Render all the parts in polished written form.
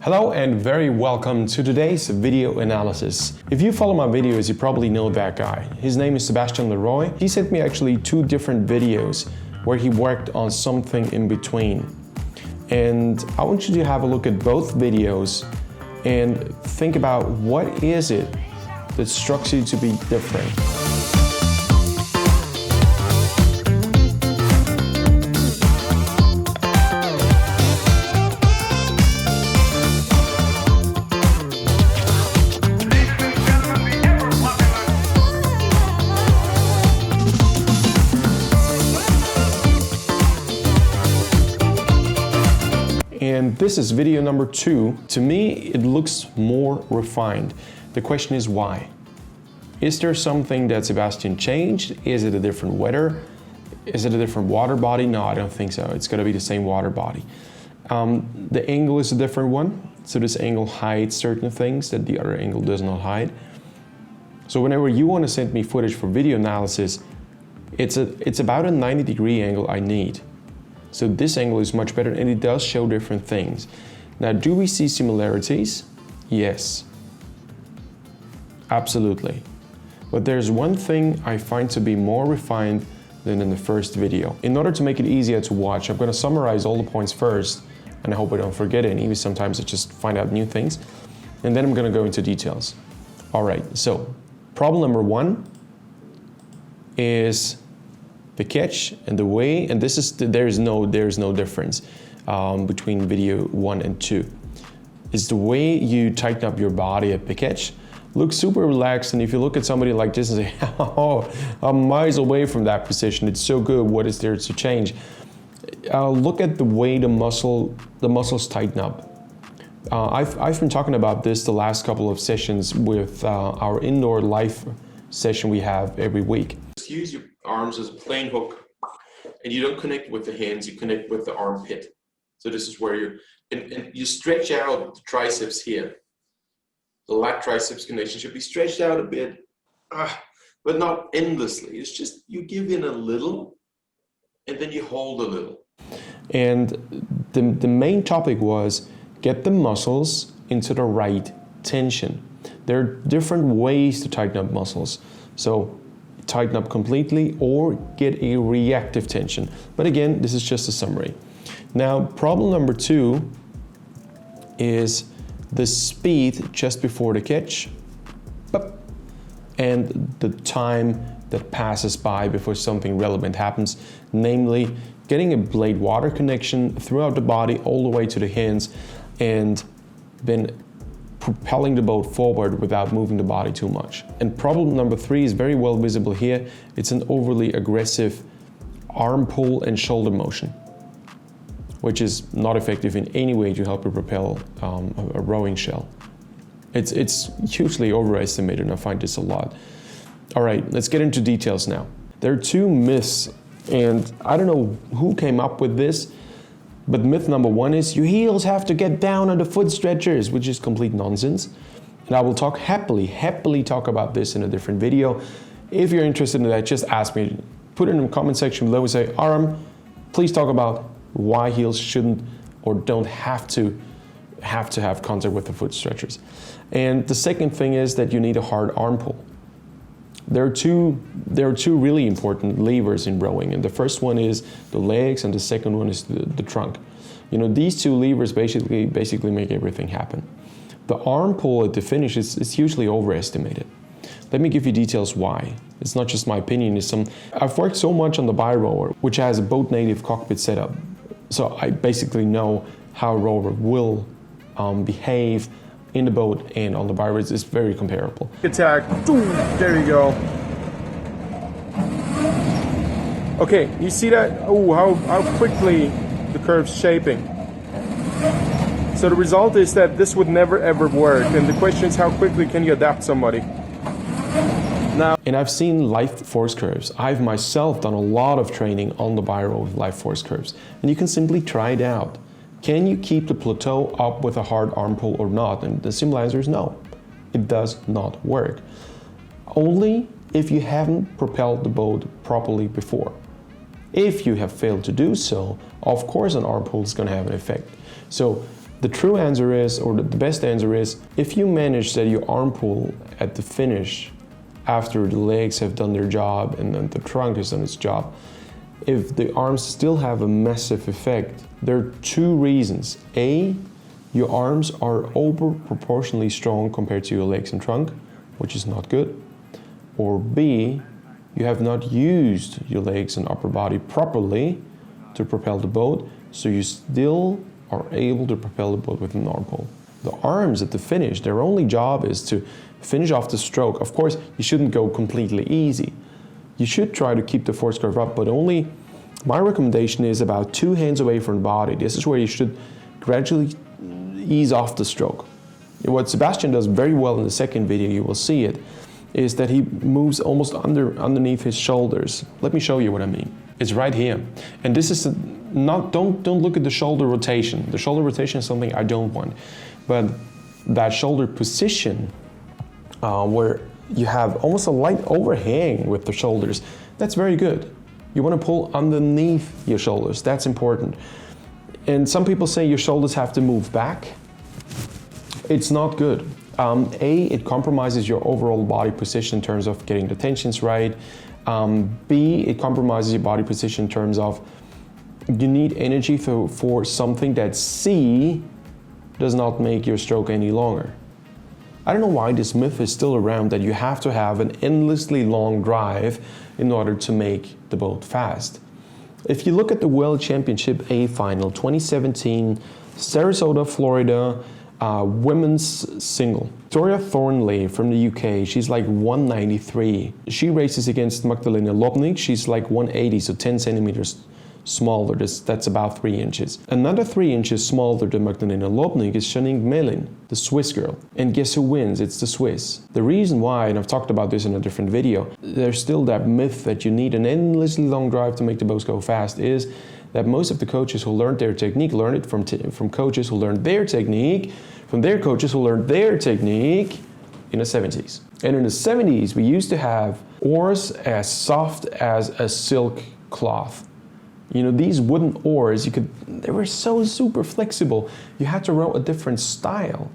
Hello and very welcome to today's video analysis. If you follow my videos, you probably know that guy. His name is Sebastian Leroy. He sent me actually two different videos where he worked on something in between. And I want you to have a look at both videos and think about what is it that strikes you to be different. And this is video number 2. To me, it looks more refined. The question is why? Is there something that Sebastian changed? Is it a different weather? Is it a different water body? No, I don't think so. It's gonna be the same water body. The angle is a different one. So this angle hides certain things that the other angle does not hide. So whenever you want to send me footage for video analysis, it's about a 90-degree angle I need. So this angle is much better and it does show different things. Now, do we see similarities? Yes, absolutely. But there's one thing I find to be more refined than in the first video. In order to make it easier to watch, I'm gonna summarize all the points first, and I hope I don't forget any, because sometimes I just find out new things. And then I'm gonna go into details. All right, so problem number 1 is the catch and the way, and this is there's no difference between video 1 and 2. Is the way you tighten up your body at the catch. Looks super relaxed, and if you look at somebody like this and say, "Oh, I'm miles away from that position. It's so good. What is there to change?" Look at the way the muscles tighten up. I've been talking about this the last couple of sessions with our indoor live session we have every week. Just use your arms as a plain hook, and you don't connect with the hands, you connect with the armpit. So this is where and you stretch out the triceps here. The lat triceps connection should be stretched out a bit, but not endlessly. It's just you give in a little, and then you hold a little. And the main topic was get the muscles into the right tension. There are different ways to tighten up muscles. So tighten up completely or get a reactive tension. But again, this is just a summary. Now, problem number 2 is the speed just before the catch and the time that passes by before something relevant happens, namely getting a blade water connection throughout the body all the way to the hands and then propelling the boat forward without moving the body too much. And problem number 3 is very well visible here. It's an overly aggressive arm pull and shoulder motion, which is not effective in any way to help you propel a rowing shell. It's hugely overestimated, and I find this a lot. All right, let's get into details now. There are 2 myths, and I don't know who came up with this, but myth number 1 is your heels have to get down on the foot stretchers, which is complete nonsense. And I will happily talk about this in a different video. If you're interested in that, just ask me. Put it in the comment section below and say, Aram, please talk about why heels shouldn't or don't have to have contact with the foot stretchers. And the second thing is that you need a hard arm pull. There are two really important levers in rowing, and the first one is the legs, and the second one is the trunk. You know, these 2 levers basically make everything happen. The arm pull at the finish is hugely overestimated. Let me give you details why. It's not just my opinion. I've worked so much on the BIOROWER, which has a boat native cockpit setup. So I basically know how a rower will behave in the boat and on the BIOROWER. It's very comparable. Attack. There you go. Okay, you see that? Oh, how quickly the curve's shaping. So the result is that this would never ever work, and the question is how quickly can you adapt somebody? Now, and I've seen live force curves. I've myself done a lot of training on the BIOROWER with live force curves, and you can simply try it out. Can you keep the plateau up with a hard arm pull or not? And the simple answer is no. It does not work. Only if you haven't propelled the boat properly before. If you have failed to do so, of course an arm pull is going to have an effect. So The true answer is, or the best answer is, if you manage that your arm pull at the finish, after the legs have done their job and then the trunk has done its job, if the arms still have a massive effect, there are two reasons. A, your arms are over proportionally strong compared to your legs and trunk, which is not good. Or B, you have not used your legs and upper body properly to propel the boat, so you still are able to propel the boat with an arm pull. The arms at the finish, their only job is to finish off the stroke. Of course, you shouldn't go completely easy. You should try to keep the force curve up, but only, my recommendation is about 2 hands away from the body. This is where you should gradually ease off the stroke. What Sebastian does very well in the second video, you will see it, is that he moves almost underneath his shoulders. Let me show you what I mean. It's right here. And this is don't look at the shoulder rotation. The shoulder rotation is something I don't want. But that shoulder position, where you have almost a light overhang with the shoulders, that's very good. You want to pull underneath your shoulders. That's important. And some people say your shoulders have to move back. It's not good. A, it compromises your overall body position in terms of getting the tensions right. B, it compromises your body position in terms of you need energy for something that C does not make your stroke any longer. I don't know why this myth is still around that you have to have an endlessly long drive in order to make the boat fast. If you look at the World Championship A final 2017, Sarasota, Florida, women's single. Victoria Thornley from the UK, she's like 193. She races against Magdalena Lobnik, she's like 180, so 10 centimeters smaller. That's about 3 inches. Another 3 inches smaller than Magdalena Lobnik is Janine Gmelin, the Swiss girl. And guess who wins? It's the Swiss. The reason why, and I've talked about this in a different video, there's still that myth that you need an endlessly long drive to make the boats go fast, is that most of the coaches who learned their technique learned it from coaches who learned their technique, from their coaches who learned their technique in the 70s. And in the 70s, we used to have oars as soft as a silk cloth. You know, these wooden oars, they were so super flexible. You had to row a different style.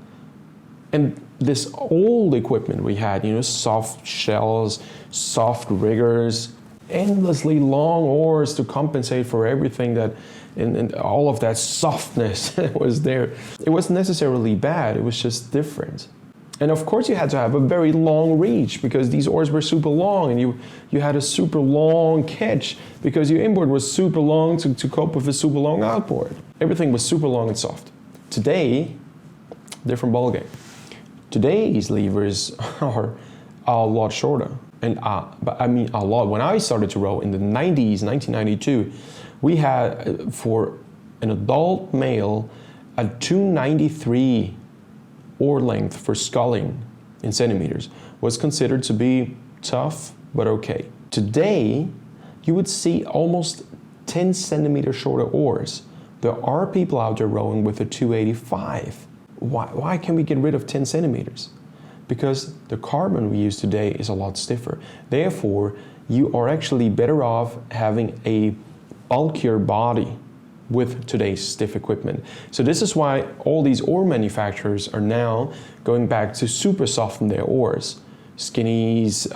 And this old equipment we had, you know, soft shells, soft riggers, endlessly long oars to compensate for everything that, and all of that softness that was there. It wasn't necessarily bad, it was just different. And of course you had to have a very long reach because these oars were super long, and you had a super long catch because your inboard was super long to cope with a super long outboard. Everything was super long and soft. Today, different ballgame. Today's levers are a lot shorter. And but I mean a lot. When I started to row in the 90s, 1992, we had, for an adult male, a 293 oar length for sculling in centimeters was considered to be tough, but okay. Today, you would see almost 10 centimeter shorter oars. There are people out there rowing with a 285. Why can we get rid of 10 centimeters? Because the carbon we use today is a lot stiffer. Therefore, you are actually better off having a bulkier body with today's stiff equipment. So this is why all these oar manufacturers are now going back to super soften their oars. Skinnies,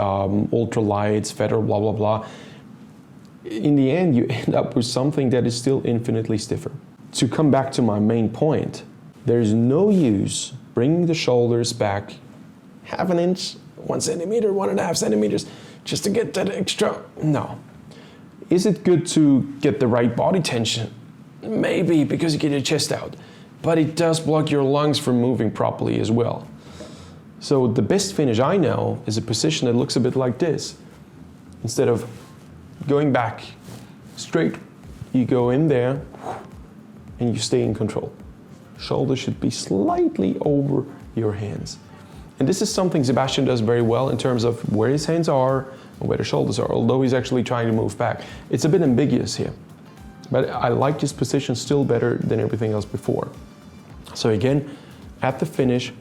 ultralights, feather, blah, blah, blah. In the end, you end up with something that is still infinitely stiffer. To come back to my main point, there's no use bringing the shoulders back half an inch, 1 centimeter, 1.5 centimeters, just to get that extra. No. Is it good to get the right body tension? Maybe, because you get your chest out. But it does block your lungs from moving properly as well. So the best finish I know is a position that looks a bit like this. Instead of going back straight, you go in there and you stay in control. Shoulders should be slightly over your hands. And this is something Sebastian does very well in terms of where his hands are and where the shoulders are, although he's actually trying to move back. It's a bit ambiguous here, but I like this position still better than everything else before. So again, at the finish,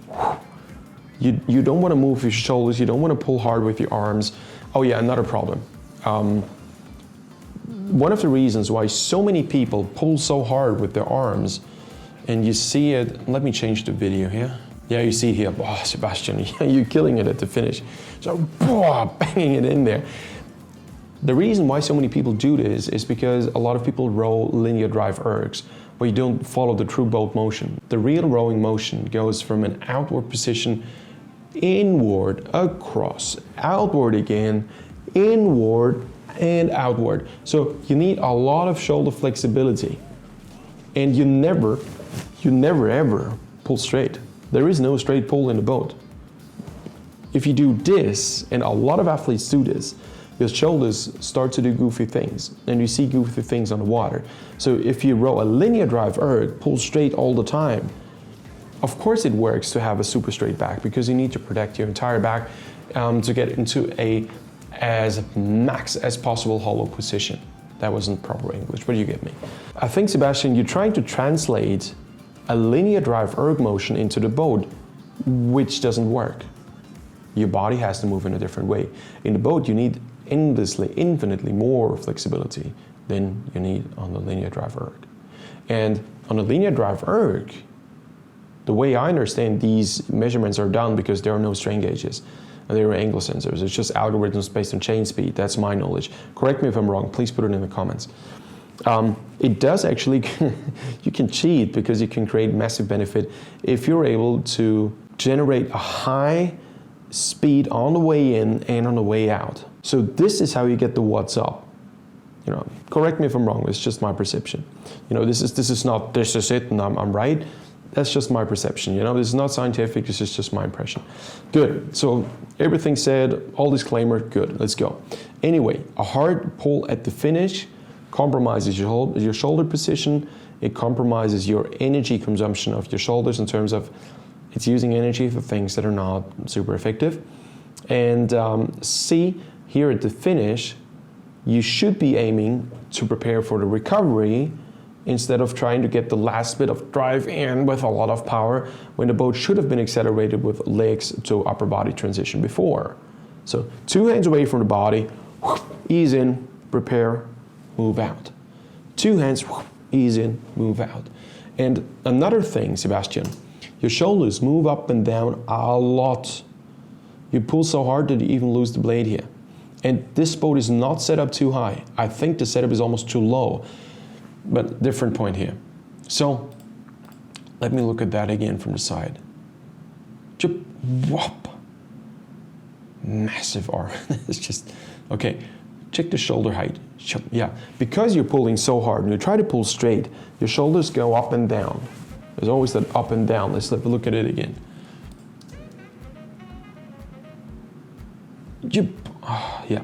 you don't want to move your shoulders, you don't want to pull hard with your arms. Oh yeah, another problem. One of the reasons why so many people pull so hard with their arms And you see it, let me change the video here. Yeah, you see here, oh, Sebastian, you're killing it at the finish. So, banging it in there. The reason why so many people do this is because a lot of people row linear drive ergs, where you don't follow the true boat motion. The real rowing motion goes from an outward position, inward, across, outward again, inward, and outward. So you need a lot of shoulder flexibility. And you never ever pull straight. There is no straight pull in the boat. If you do this, and a lot of athletes do this, your shoulders start to do goofy things, and you see goofy things on the water. So if you row a linear drive erg, pull straight all the time, of course it works to have a super straight back, because you need to protect your entire back to get into a as max as possible hollow position. That wasn't proper English, but you get me. I think, Sebastian, you're trying to translate a linear drive erg motion into the boat, which doesn't work. Your body has to move in a different way. In the boat, you need infinitely more flexibility than you need on the linear drive erg. And on the linear drive erg, the way I understand these measurements are done, because there are no strain gauges, and there are angle sensors. It's just algorithms based on chain speed. That's my knowledge. Correct me if I'm wrong. Please put it in the comments. It does actually, you can cheat, because you can create massive benefit if you're able to generate a high speed on the way in and on the way out. So this is how you get the watts up. You know, correct me if I'm wrong. It's just my perception. You know, this is not this is it and I'm right. That's just my perception. You know, this is not scientific. This is just my impression. Good. So everything said, all disclaimer. Good. Let's go. Anyway, a hard pull at the finish compromises your shoulder position. It compromises your energy consumption of your shoulders in terms of it's using energy for things that are not super effective. And C, here at the finish, you should be aiming to prepare for the recovery instead of trying to get the last bit of drive in with a lot of power when the boat should have been accelerated with legs to upper body transition before. So 2 hands away from the body, ease in, prepare, move out. 2 hands, ease in, move out. And another thing, Sebastian, your shoulders move up and down a lot. You pull so hard that you even lose the blade here. And this boat is not set up too high. I think the setup is almost too low, but different point here. So let me look at that again from the side. Chip, whop. Massive arm. It's just, okay, check the shoulder height. Yeah, because you're pulling so hard and you try to pull straight, your shoulders go up and down. There's always that up and down. Let's have a look at it again. Yeah.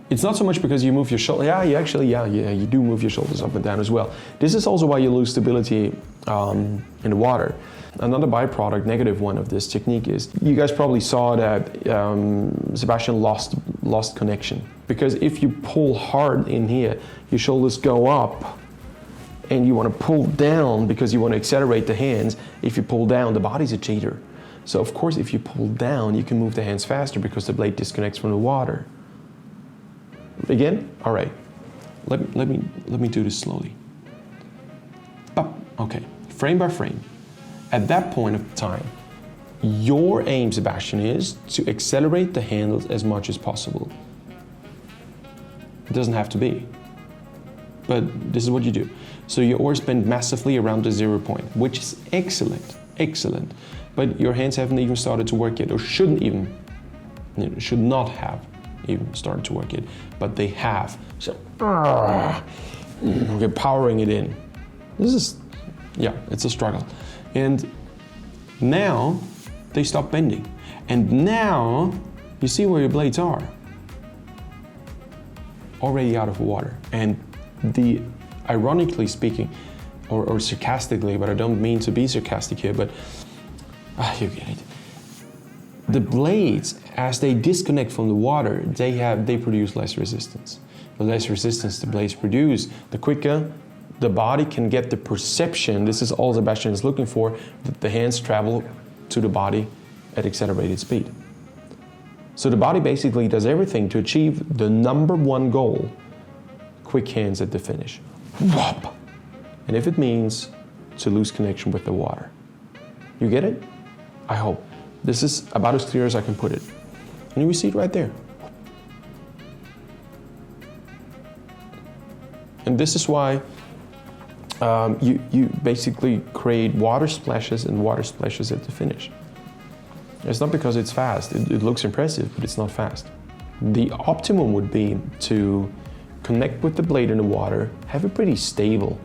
It's not so much because you move your shoulder. Yeah, you do move your shoulders up and down as well. This is also why you lose stability in the water. Another byproduct, negative one of this technique is, you guys probably saw that Sebastian lost connection. Because if you pull hard in here, your shoulders go up, and you want to pull down because you want to accelerate the hands. If you pull down, the body's a cheater. So of course, if you pull down, you can move the hands faster because the blade disconnects from the water. Again, all right. Let me do this slowly. Okay, frame by frame. At that point of time, your aim, Sebastian, is to accelerate the handles as much as possible. It doesn't have to be, but this is what you do. So your oars bend massively around the 0 point, which is excellent. But your hands haven't even started to work yet, or should not have even started to work yet, but they have. So, we're powering it in. This is, yeah, it's a struggle. And now they stop bending. And now you see where your blades are. Already out of water. And ironically speaking, or sarcastically, but I don't mean to be sarcastic here, but you get it. The blades, as they disconnect from the water, they produce less resistance. The less resistance the blades produce, the quicker the body can get the perception, this is all Sebastian is looking for, that the hands travel to the body at accelerated speed. So the body basically does everything to achieve the #1 goal, quick hands at the finish. Whop! And if it means to lose connection with the water. You get it? I hope. This is about as clear as I can put it. And you see it right there. And this is why you basically create water splashes and water splashes at the finish. It's not because it's fast. It looks impressive, but it's not fast. The optimum would be to connect with the blade in the water, have it pretty stable.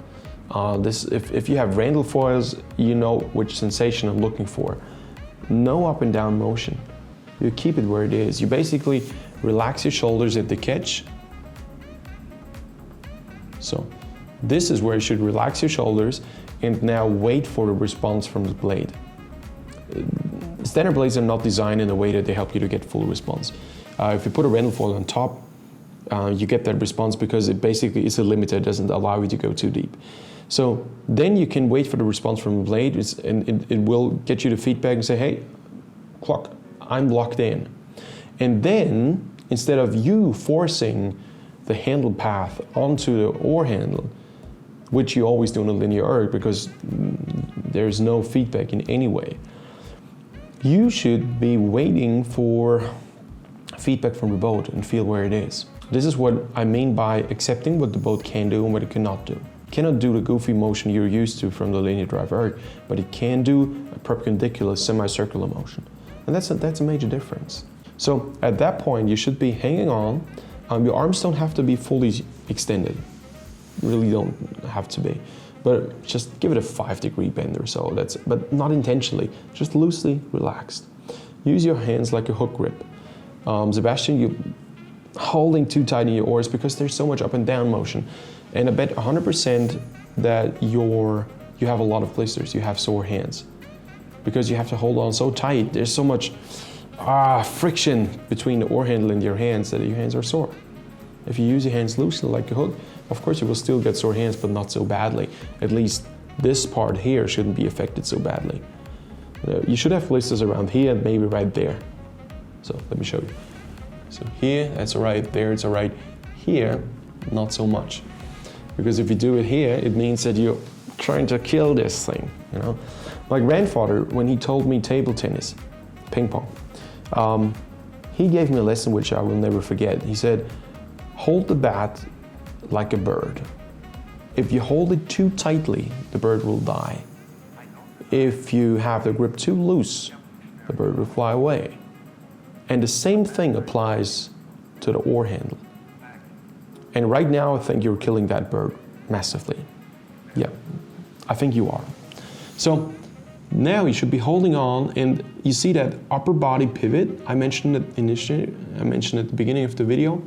If you have Randall foils, you know which sensation I'm looking for. No up and down motion. You keep it where it is. You basically relax your shoulders at the catch. So this is where you should relax your shoulders and now wait for the response from the blade. Standard blades are not designed in a way that they help you to get full response. If you put a Randall foil on top, you get that response because it basically is a limiter, it doesn't allow you to go too deep. So then you can wait for the response from the blade and it will get you the feedback and say, hey, clock, I'm locked in. And then, instead of you forcing the handle path onto the oar handle, which you always do in a linear erg because there's no feedback in any way, you should be waiting for feedback from the boat and feel where it is. This is what I mean by accepting what the boat can do and what it cannot do. It cannot do the goofy motion you're used to from the linear drive erg, but it can do a perpendicular semicircular motion. And that's a major difference. So at that point, you should be hanging on. Your arms don't have to be fully extended. Really don't have to be. But just give it a 5-degree bend or so. But not intentionally, just loosely relaxed. Use your hands like a hook grip. Sebastian, you're holding too tight in your oars because there's so much up and down motion. And I bet 100% that you have a lot of blisters, you have sore hands. Because you have to hold on so tight, there's so much friction between the oar handle and your hands that your hands are sore. If you use your hands loosely like a hook, of course you will still get sore hands, but not so badly. At least this part here shouldn't be affected so badly. You should have blisters around here and maybe right there. So let me show you. So here, that's all right. There, it's all right. Here, not so much. Because if you do it here, it means that you're trying to kill this thing, you know? My grandfather, when he told me table tennis, ping pong, he gave me a lesson which I will never forget. He said, hold the bat like a bird. If you hold it too tightly, the bird will die. If you have the grip too loose, the bird will fly away. And the same thing applies to the oar handle. And right now, I think you're killing that bird massively. Yeah, I think you are. So now you should be holding on, and you see that upper body pivot, I mentioned it initially, I mentioned at the beginning of the video.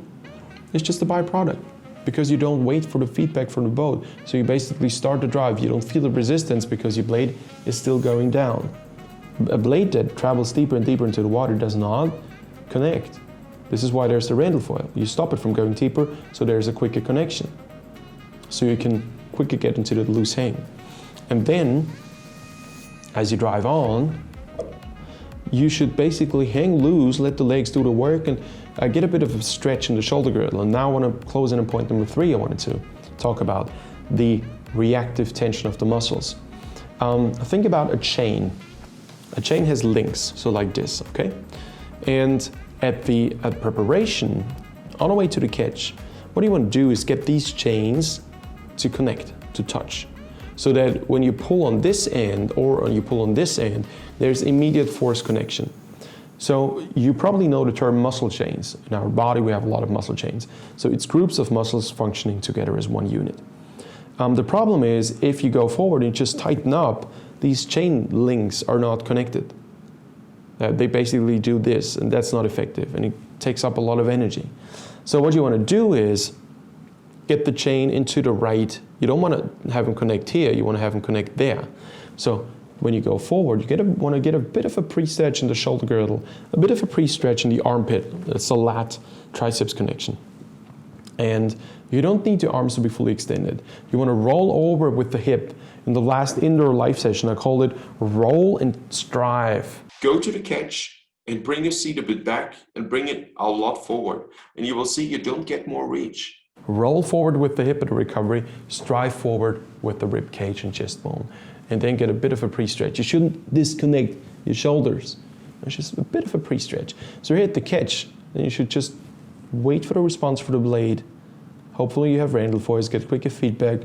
It's just a byproduct because you don't wait for the feedback from the boat. So you basically start the drive, you don't feel the resistance because your blade is still going down. A blade that travels deeper and deeper into the water does not connect. This is why there's the Randall foil. You stop it from going deeper, so there's a quicker connection. So you can quicker get into the loose hang. And then, as you drive on, you should basically hang loose, let the legs do the work, and get a bit of a stretch in the shoulder girdle. And now I want to close in on point number 3 I wanted to talk about, the reactive tension of the muscles. Think about a chain. A chain has links, so like this, okay? And at preparation, on the way to the catch, what you want to do is get these chains to connect, to touch. So that when you pull on this end or when you pull on this end, there's immediate force connection. So you probably know the term muscle chains. In our body, we have a lot of muscle chains. So it's groups of muscles functioning together as one unit. The problem is if you go forward and just tighten up, these chain links are not connected. They basically do this, and that's not effective, and it takes up a lot of energy. So what you want to do is get the chain into the right. You don't want to have them connect here, you want to have them connect there. So when you go forward, you want to get a bit of a pre-stretch in the shoulder girdle, a bit of a pre-stretch in the armpit. That's a lat triceps connection. And you don't need your arms to be fully extended. You want to roll over with the hip. In the last indoor live session, I called it roll and strive. Go to the catch and bring your seat a bit back and bring it a lot forward. And you will see you don't get more reach. Roll forward with the hip at the recovery, strive forward with the rib cage and chest bone. and then get a bit of a pre-stretch. You shouldn't disconnect your shoulders. It's just a bit of a pre-stretch. So here at the catch, then you should just wait for the response for the blade. Hopefully you have Randall voice, get quicker feedback,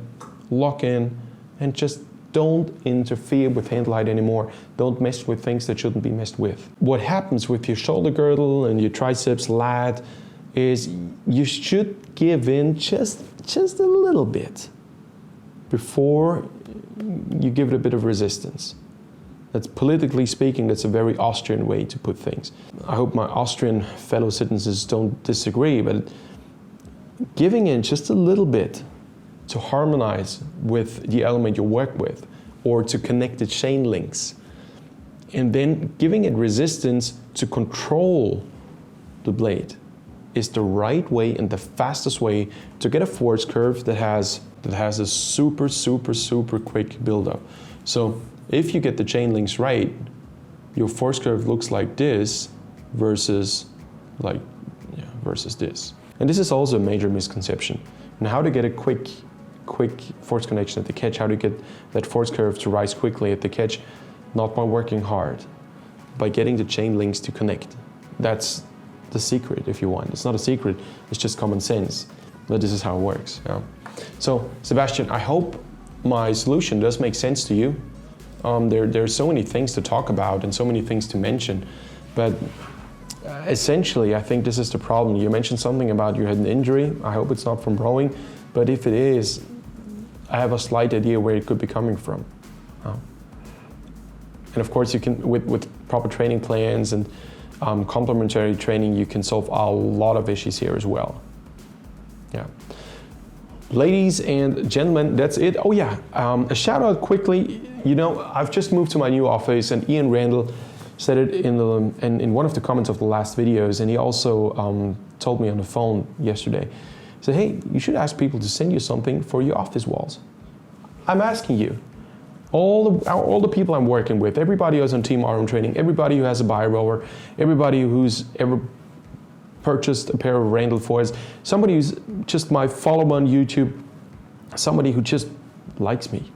lock in, and just don't interfere with hand light anymore. Don't mess with things that shouldn't be messed with. What happens with your shoulder girdle and your triceps lat is you should give in just a little bit before you give it a bit of resistance. That's politically speaking, that's a very Austrian way to put things. I hope my Austrian fellow citizens don't disagree, but giving in just a little bit to harmonize with the element you work with, or to connect the chain links, and then giving it resistance to control the blade is the right way and the fastest way to get a force curve that has a super quick buildup. So if you get the chain links right, your force curve looks like this versus this. And this is also a major misconception. And how to get a quick force connection at the catch, how to get that force curve to rise quickly at the catch, not by working hard, by getting the chain links to connect. That's the secret, if you want. It's not a secret, it's just common sense, but this is how it works. Yeah. So, Sebastian, I hope my solution does make sense to you. There are so many things to talk about and so many things to mention, but essentially, I think this is the problem. You mentioned something about you had an injury. I hope it's not from rowing, but if it is, I have a slight idea where it could be coming from. And of course, you can, with proper training plans and complementary training, you can solve a lot of issues here as well. Yeah. Ladies and gentlemen, that's it. Oh yeah, a shout out quickly. You know, I've just moved to my new office, and Ian Randall said it in one of the comments of the last videos, and he also told me on the phone yesterday. He said, hey, you should ask people to send you something for your office walls. I'm asking you. All the people I'm working with, everybody who's on Team Arm Training, everybody who has a BIOROWER, everybody who's ever purchased a pair of Randall foils, somebody who's just my follower on YouTube, somebody who just likes me.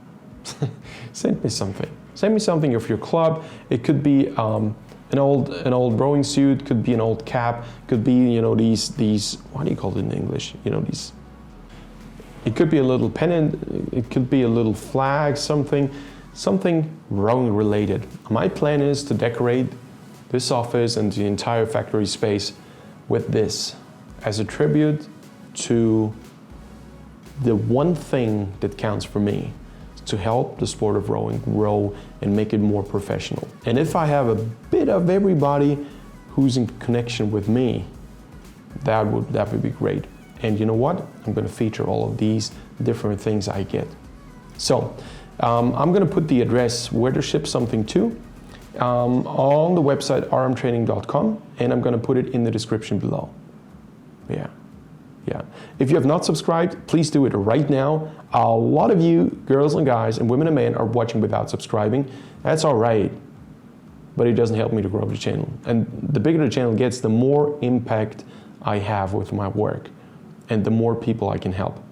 Send me something. Send me something of your club. It could be an old rowing suit, could be an old cap, could be, you know, these what do you call it in English? You know, these. It could be a little pennant, it could be a little flag, something rowing related. My plan is to decorate this office and the entire factory space with this as a tribute to the one thing that counts for me, to help the sport of rowing grow and make it more professional. And if I have a bit of everybody who's in connection with me, that would be great. And you know what? I'm going to feature all of these different things I get. So I'm going to put the address where to ship something to on the website rmtraining.com, and I'm going to put it in the description below. Yeah. If you have not subscribed, please do it right now. A lot of you, girls and guys, and women and men, are watching without subscribing. That's all right, but it doesn't help me to grow the channel. And the bigger the channel gets, the more impact I have with my work, and the more people I can help.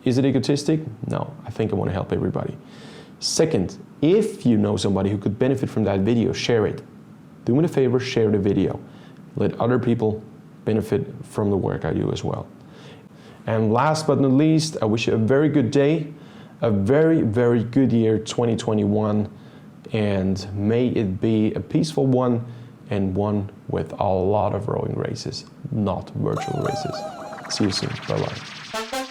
Is it egotistic? No, I think I want to help everybody. Second, if you know somebody who could benefit from that video, share it. Do me a favor, share the video. Let other people benefit from the work I do as well. And last but not least, I wish you a very good day, a very, very good year 2021, and may it be a peaceful one and one with a lot of rowing races, not virtual races. See you soon. Bye-bye.